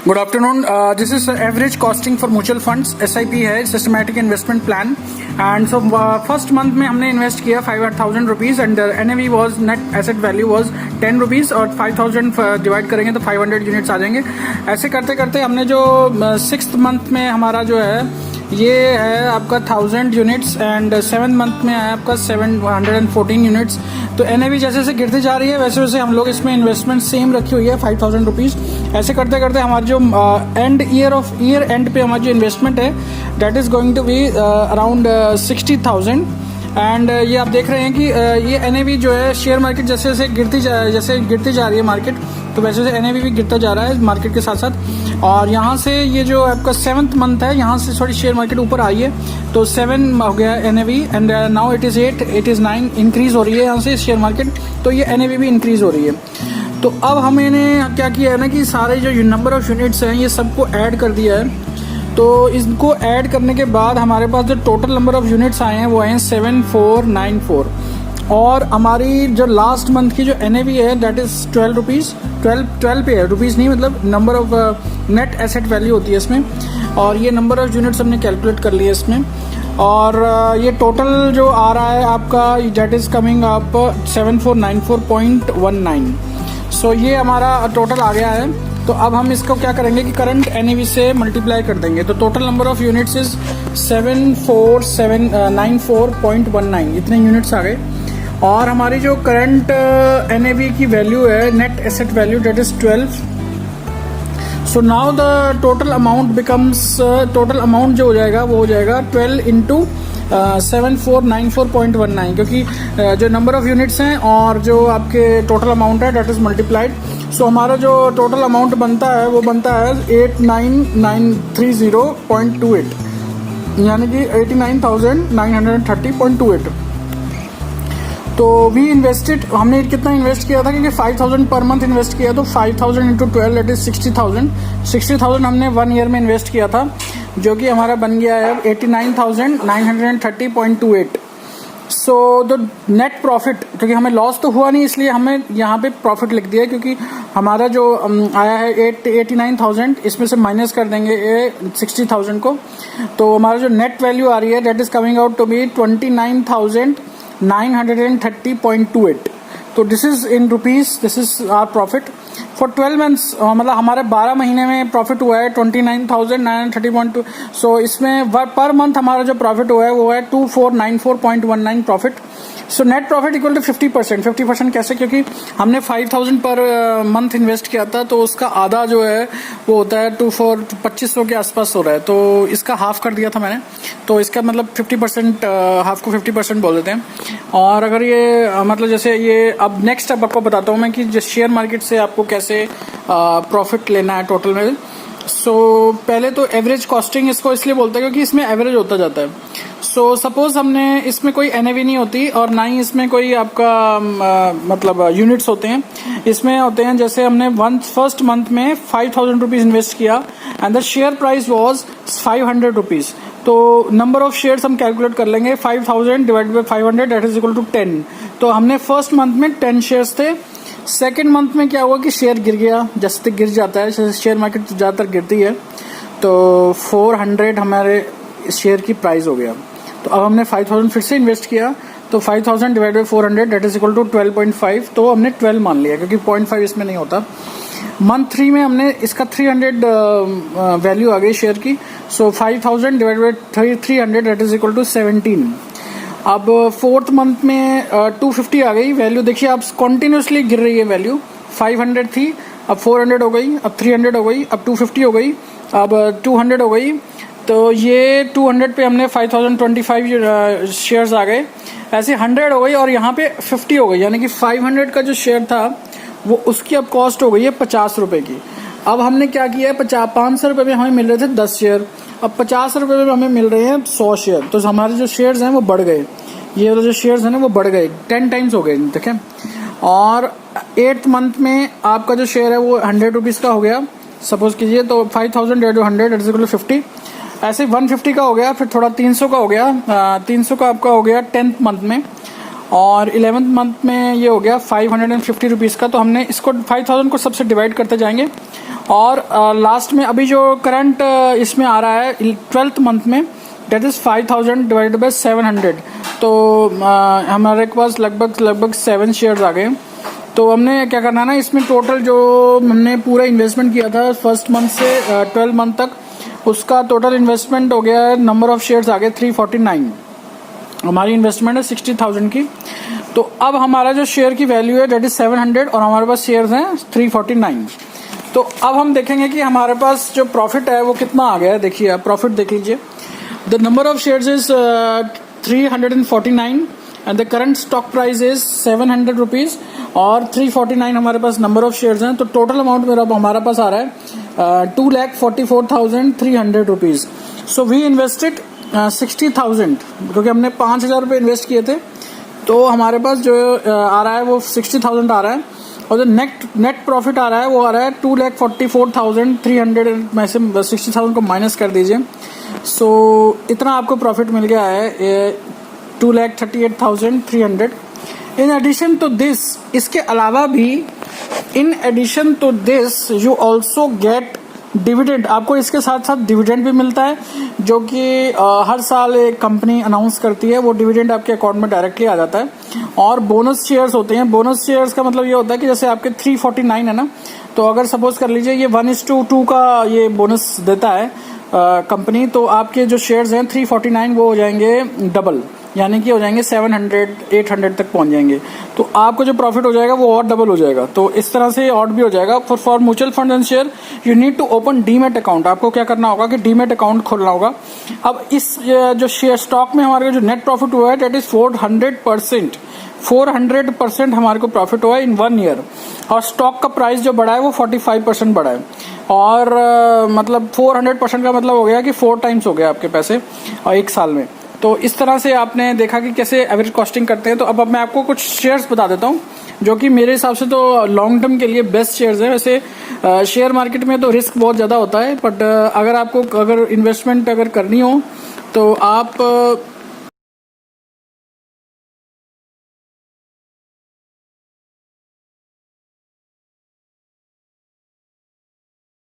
Good afternoon. This is average costing for mutual funds. SIP है, systematic investment plan. And so first month में हमने invest किया 5,000 rupees and NAV was net asset value was 10 rupees और 5,000 divide करेंगे तो 500 units आ जाएंगे. ऐसे करते करते हमने जो 6th मंथ में हमारा जो है ये है आपका 1000 यूनिट्स एंड 7th मंथ में है आपका 714 यूनिट्स. तो NAV जैसे जैसे गिरती जा रही है वैसे वैसे हम लोग इसमें इन्वेस्टमेंट सेम रखी हुई है 5,000 रुपीज़. ऐसे करते करते हमारे जो ईयर एंड पे हमारी जो इन्वेस्टमेंट है that is going to be around 60,000. And ये आप देख रहे हैं कि ये NAV जो है शेयर मार्केट जैसे जैसे गिरती जा रही है मार्केट तो वैसे वैसे NAV भी गिरता जा रहा है मार्केट के साथ साथ. और यहाँ से ये जो आपका 7th मंथ है यहाँ से थोड़ी शेयर मार्केट ऊपर आई है तो 7 हो गया NAV and now it is 8, it is 9 increase हो रही है यहाँ से शेयर मार्केट. तो ये NAV भी इंक्रीज हो रही है. तो अब हमने क्या किया है ना कि सारे जो नंबर ऑफ यूनिट्स हैं ये सबको ऐड कर दिया है. तो इसको ऐड करने के बाद हमारे पास जो टोटल नंबर ऑफ यूनिट्स आए हैं वो हैं 7494. और हमारी जो लास्ट मंथ की जो NAV है दैट इज़ 12 रुपीज़. 12 पे है, रुपीज़ नहीं, मतलब number of net asset value होती है इसमें. और ये नंबर ऑफ यूनिट्स हमने कैलकुलेट कर लिया इसमें. और ये टोटल जो आ रहा है आपका दैट इज़ कमिंग अप 7494.19. सो ये हमारा टोटल आ गया है. तो अब हम इसको क्या करेंगे कि करंट NAV से मल्टीप्लाई कर देंगे. तो total number of units is 7494.19. इतने यूनिट्स आ गए. और हमारी जो करंट NAV की वैल्यू है net asset value that is 12. So now the total amount becomes total amount जो हो जाएगा वो हो जाएगा 12 इंटू 7494.19 क्योंकि जो नंबर ऑफ यूनिट्स हैं और जो आपके टोटल अमाउंट है दैट इज मल्टीप्लाइड. सो हमारा जो टोटल अमाउंट बनता है वो बनता है 89,930.28 यानी कि 89,930.28. तो वी इन्वेस्टेड, हमने कितना इन्वेस्ट किया था क्योंकि 5,000 पर मंथ इन्वेस्ट किया तो 5,000 इंटू 12 दैट इज 60,000 हमने 1 ईयर में इन्वेस्ट किया था जो कि हमारा बन गया है 89,930.28. सो द नेट प्रॉफिट, क्योंकि हमें लॉस तो हुआ नहीं इसलिए हमें यहाँ पे प्रॉफिट लिख दिया क्योंकि हमारा जो आया है 89,000 इसमें से माइनस कर देंगे 60,000 को. तो हमारा जो नेट वैल्यू आ रही है that is coming out to be 29,930.28. तो this is in rupees, this is our profit for 12 months. मतलब हमारे 12 महीने में प्रॉफिट हुआ है 29,930.2. सो इसमें पर मंथ हमारा जो प्रॉफिट हुआ है वो है 2494.19 profit. So net profit equal to 50%. 50% कैसे? क्योंकि हमने 5,000 पर मंथ इन्वेस्ट किया था तो उसका आधा जो है वो होता है 2500 के आसपास हो रहा है. तो इसका हाफ कर दिया था मैंने. तो इसका मतलब 50%, हाफ को 50% बोल देते हैं. और अगर ये मतलब जैसे ये अब नेक्स्ट अब आपको बताता हूँ मैं कि जो शेयर मार्केट से आपको कैसे प्रॉफिट लेना है टोटल में. सो पहले तो एवरेज कॉस्टिंग इसको इसलिए बोलते हैं क्योंकि इसमें एवरेज होता जाता है. सो सपोज हमने इसमें कोई NAV नहीं होती और ना ही इसमें कोई आपका मतलब यूनिट्स होते हैं. इसमें होते हैं जैसे हमने फर्स्ट मंथ में 5,000 रुपीज इन्वेस्ट किया and the share price was 500 rupees. तो नंबर ऑफ शेयर्स हम कैलकुलेट कर लेंगे 5,000 divided by 500 that is equal to 10. तो हमने फर्स्ट मंथ में 10 शेयर्स थे. सेकेंड मंथ में क्या हुआ कि शेयर गिर गया, जैसे गिर जाता है शेयर मार्केट ज़्यादातर गिरती है. तो 400 हमारे शेयर की प्राइस हो गया. तो अब हमने 5,000 फिर से इन्वेस्ट किया तो 5,000 divide by 400 that is equal to 12.5. तो हमने 12 मान लिया क्योंकि 0.5 इसमें नहीं होता. मंथ 3 में हमने इसका 300 वैल्यू आ गई शेयर की. So 5,000 divide by 300 that is equal to 17. अब 4th मंथ में 250 आ गई वैल्यू. देखिए आप कंटिन्यूसली गिर रही है वैल्यू. 500 थी, अब 400 हो गई, अब 300 हो गई, अब 250 हो गई, अब 200 हो गई. तो ये 200 पे हमने 5,025 शेयर्स आ गए. ऐसे 100 हो गई और यहाँ पे 50 हो गई यानी कि 500 का जो शेयर था वो उसकी अब कॉस्ट हो गई है 50 रुपये की. अब हमने क्या किया है 500 रुपये में हमें मिल रहे थे 10 शेयर, अब 50 रुपये में हमें मिल रहे हैं 100 शेयर. तो हमारे जो शेयर्स हैं वो बढ़ गए, ये वाले जो शेयर्स हैं ना वो बढ़ गए, 10 टाइम्स हो गए. देखें. और 8th मंथ में आपका जो शेयर है वो 100 रुपीज़ का हो गया सपोज कीजिए. तो 5,000 divide 100 it is equal to 50. ऐसे 150 का हो गया, फिर थोड़ा 300 का हो गया. 300 का आपका हो गया 10th मंथ में. और 11th मंथ में ये हो गया 550 रुपीज़ का। तो हमने इसको 5000 को सबसे डिवाइड करते जाएंगे और लास्ट में अभी जो करंट इसमें आ रहा है 12th मंथ में, डेट इज़ 5000 डिवाइडेड बाय 700। तो हमारे पास लगभग 7 शेयर्स आ गए। तो हमने क्या करना है ना, इसमें टोटल जो हमने पूरा इन्वेस्टमेंट किया था फर्स्ट मंथ से 12 मंथ तक, उसका टोटल इन्वेस्टमेंट हो गया है, नंबर ऑफ शेयर्स आ गए 349। हमारी इन्वेस्टमेंट है 60,000 की। तो अब हमारा जो शेयर की वैल्यू है डेट इज 700 और हमारे पास शेयर्स हैं 349। तो अब हम देखेंगे कि हमारे पास जो प्रॉफिट है वो कितना आ गया है। देखिए आप प्रॉफिट देख लीजिए, the number of shares is 349 and the current stock price is 700 rupees और 349 हमारे पास नंबर ऑफ शेयर्स हैं। तो टोटल अमाउंट मेरा हमारा पास आ रहा है 2,44,300 रुपीज। सो वी इन्वेस्टेड 60,000, क्योंकि हमने 5,000 रुपये इन्वेस्ट किए थे, तो हमारे पास जो आ रहा है वो 60,000 आ रहा है। और जो नेट प्रॉफिट आ रहा है वो आ रहा है 2,44,300 में से 60,000 को माइनस कर दीजिए। सो इतना आपको प्रॉफिट मिल गया है 2,38,300। इन एडिशन टू दिस, इसके अलावा भी in addition to this you also get dividend. आपको इसके साथ साथ डिविडेंड भी मिलता है, जो कि हर साल एक कंपनी अनाउंस करती है, वो डिविडेंड आपके अकाउंट में डायरेक्टली आ जाता है। और बोनस शेयर्स होते हैं। बोनस शेयर्स का मतलब ये होता है कि जैसे आपके 349 है ना, तो अगर सपोज कर लीजिए ये 1:2 का ये बोनस देता है कंपनी, तो आपके जो शेयर्स हैं 349 वो हो जाएंगे डबल, यानी कि हो जाएंगे 700 800 तक पहुंच जाएंगे। तो आपको जो प्रॉफिट हो जाएगा वो और डबल हो जाएगा। तो इस तरह से और भी हो जाएगा। For mutual fund and share you need to open demat account. आपको क्या करना होगा कि डीमेट अकाउंट खोलना होगा। अब इस जो शेयर स्टॉक में हमारे जो नेट प्रॉफिट हुआ है डेट इज 400% हमारे को प्रॉफिट हुआ है इन 1 ईयर। और स्टॉक का प्राइस जो बढ़ा है वो 45% बढ़ा है। और मतलब 400% का मतलब हो गया कि 4 टाइम्स हो गया आपके पैसे और 1 साल में। तो इस तरह से आपने देखा कि कैसे एवरेज कॉस्टिंग करते हैं। तो अब मैं आपको कुछ शेयर्स बता देता हूं जो कि मेरे हिसाब से तो लॉन्ग टर्म के लिए बेस्ट शेयर्स हैं। वैसे शेयर मार्केट में तो रिस्क बहुत ज़्यादा होता है, बट अगर आपको इन्वेस्टमेंट अगर करनी हो तो आप